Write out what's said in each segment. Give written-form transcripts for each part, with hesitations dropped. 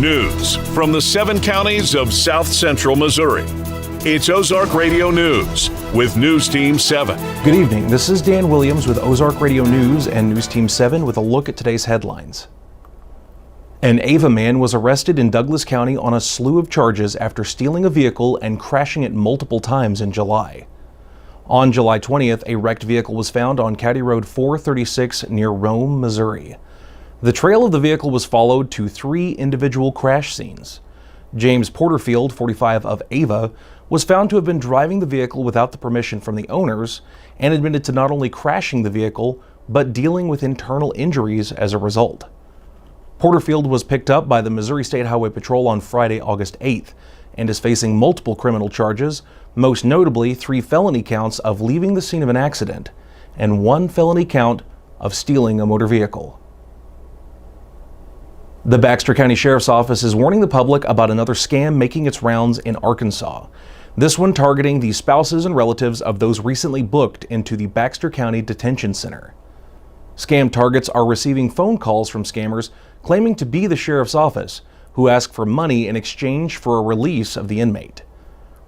News from the 7 counties of South Central Missouri. It's Ozark Radio News with News Team 7. Good evening. This is Dan Williams with Ozark Radio News and News Team 7 with a look at today's headlines. An Ava man was arrested in Douglas County on a slew of charges after stealing a vehicle and crashing it multiple times in July. On July 20th, a wrecked vehicle was found on County Road 436 near Rome, Missouri. The trail of the vehicle was followed to 3 individual crash scenes. James Porterfield, 45 of Ava, was found to have been driving the vehicle without the permission from the owners and admitted to not only crashing the vehicle, but dealing with internal injuries as a result. Porterfield was picked up by the Missouri State Highway Patrol on Friday, August 8th, and is facing multiple criminal charges, most notably 3 felony counts of leaving the scene of an accident and 1 felony count of stealing a motor vehicle. The Baxter County Sheriff's Office is warning the public about another scam making its rounds in Arkansas. This one targeting the spouses and relatives of those recently booked into the Baxter County Detention Center. Scam targets are receiving phone calls from scammers claiming to be the sheriff's office, who ask for money in exchange for a release of the inmate.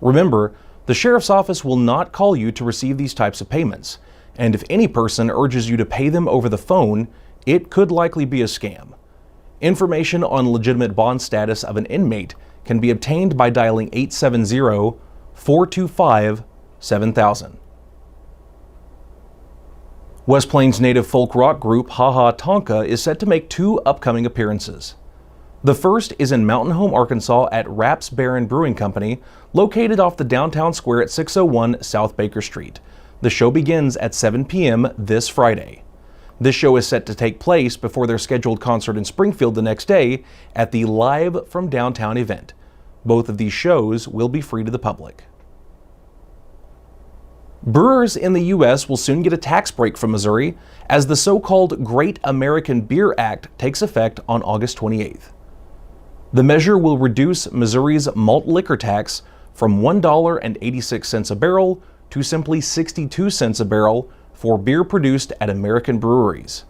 Remember, the sheriff's office will not call you to receive these types of payments, and if any person urges you to pay them over the phone, it could likely be a scam. Information on legitimate bond status of an inmate can be obtained by dialing 870-425-7000. West Plains native folk rock group Ha Ha Tonka is set to make 2 upcoming appearances. The first is in Mountain Home, Arkansas at Raps Baron Brewing Company, located off the downtown square at 601 South Baker Street. The show begins at 7 p.m. this Friday. This show is set to take place before their scheduled concert in Springfield the next day at the Live from Downtown event. Both of these shows will be free to the public. Brewers in the U.S. will soon get a tax break from Missouri as the so-called Great American Beer Act takes effect on August 28th. The measure will reduce Missouri's malt liquor tax from $1.86 a barrel to simply 62 cents a barrel for beer produced at American breweries.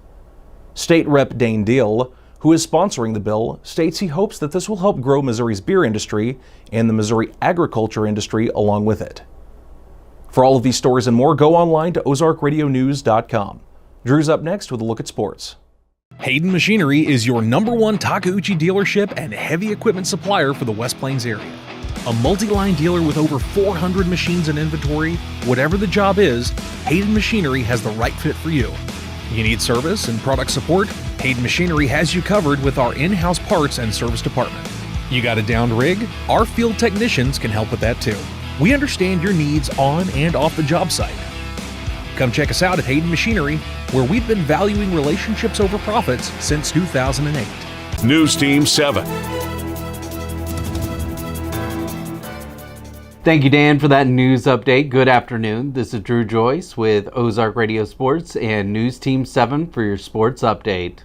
State Rep Dane Deal, who is sponsoring the bill, states he hopes that this will help grow Missouri's beer industry and the Missouri agriculture industry along with it. For all of these stories and more, go online to ozarkradionews.com. Drew's up next with a look at sports. Hayden Machinery is your #1 Takeuchi dealership and heavy equipment supplier for the West Plains area. A multi-line dealer with over 400 machines in inventory, whatever the job is, Hayden Machinery has the right fit for you. You need service and product support? Hayden Machinery has you covered with our in-house parts and service department. You got a downed rig? Our field technicians can help with that too. We understand your needs on and off the job site. Come check us out at Hayden Machinery, where we've been valuing relationships over profits since 2008. News Team 7. Thank you, Dan, for that news update. Good afternoon. This is Drew Joyce with Ozark Radio Sports and News Team 7 for your sports update.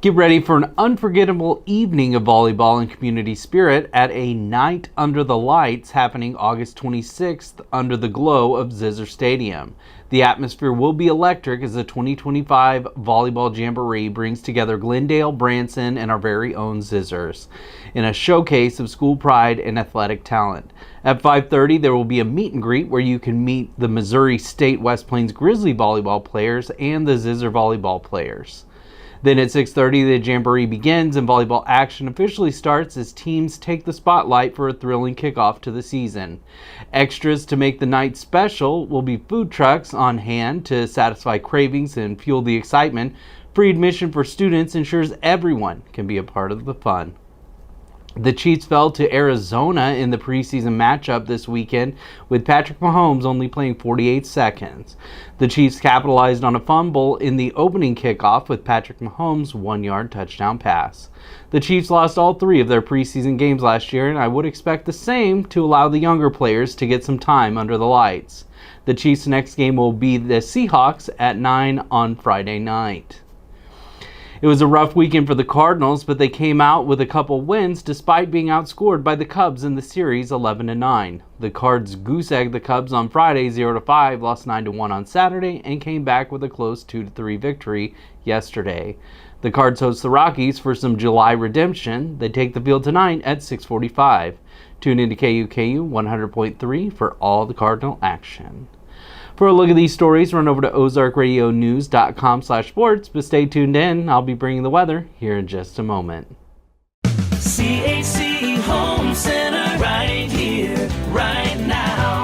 Get ready for an unforgettable evening of volleyball and community spirit at a Night Under the Lights happening August 26th under the glow of Zizzer Stadium. The atmosphere will be electric as the 2025 Volleyball Jamboree brings together Glendale, Branson, and our very own Zizzers in a showcase of school pride and athletic talent. At 5:30, there will be a meet and greet where you can meet the Missouri State West Plains Grizzly volleyball players and the Zizzer volleyball players. Then at 6:30, the Jamboree begins and volleyball action officially starts as teams take the spotlight for a thrilling kickoff to the season. Extras to make the night special will be food trucks on hand to satisfy cravings and fuel the excitement. Free admission for students ensures everyone can be a part of the fun. The Chiefs fell to Arizona in the preseason matchup this weekend, with Patrick Mahomes only playing 48 seconds. The Chiefs capitalized on a fumble in the opening kickoff with Patrick Mahomes' 1-yard touchdown pass. The Chiefs lost all 3 of their preseason games last year, and I would expect the same to allow the younger players to get some time under the lights. The Chiefs' next game will be the Seahawks at 9 on Friday night. It was a rough weekend for the Cardinals, but they came out with a couple wins despite being outscored by the Cubs in the series 11-9. The Cards goose-egged the Cubs on Friday 0-5, lost 9-1 on Saturday, and came back with a close 2-3 victory yesterday. The Cards host the Rockies for some July redemption. They take the field tonight at 6:45. Tune in to KUKU 100.3 for all the Cardinal action. For a look at these stories, run over to ozarkradionews.com/sports, but stay tuned in. I'll be bringing the weather here in just a moment. CHC Home Center right here, right now.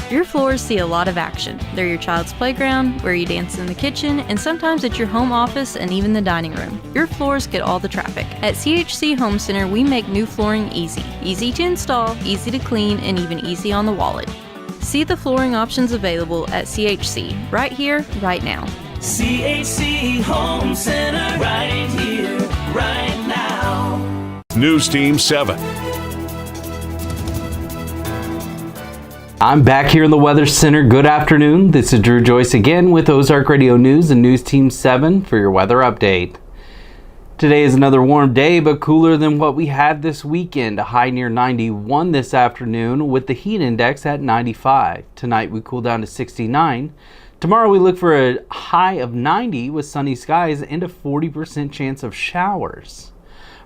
Your floors see a lot of action. They're your child's playground, where you dance in the kitchen, and sometimes it's your home office and even the dining room. Your floors get all the traffic. At CHC Home Center, we make new flooring easy. Easy to install, easy to clean, and even easy on the wallet. See the flooring options available at CHC, right here, right now. CHC Home Center right here, right now. News Team 7. I'm back here in the Weather Center. Good afternoon. This is Drew Joyce again with Ozark Radio News and News Team 7 for your weather update. Today is another warm day, but cooler than what we had this weekend. A high near 91 this afternoon with the heat index at 95. Tonight we cool down to 69. Tomorrow we look for a high of 90 with sunny skies and a 40% chance of showers.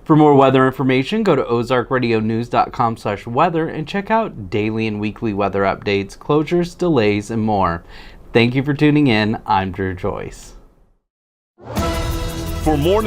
For more weather information, go to ozarkradionews.com/weather and check out daily and weekly weather updates, closures, delays, and more. Thank you for tuning in. I'm Drew Joyce. For more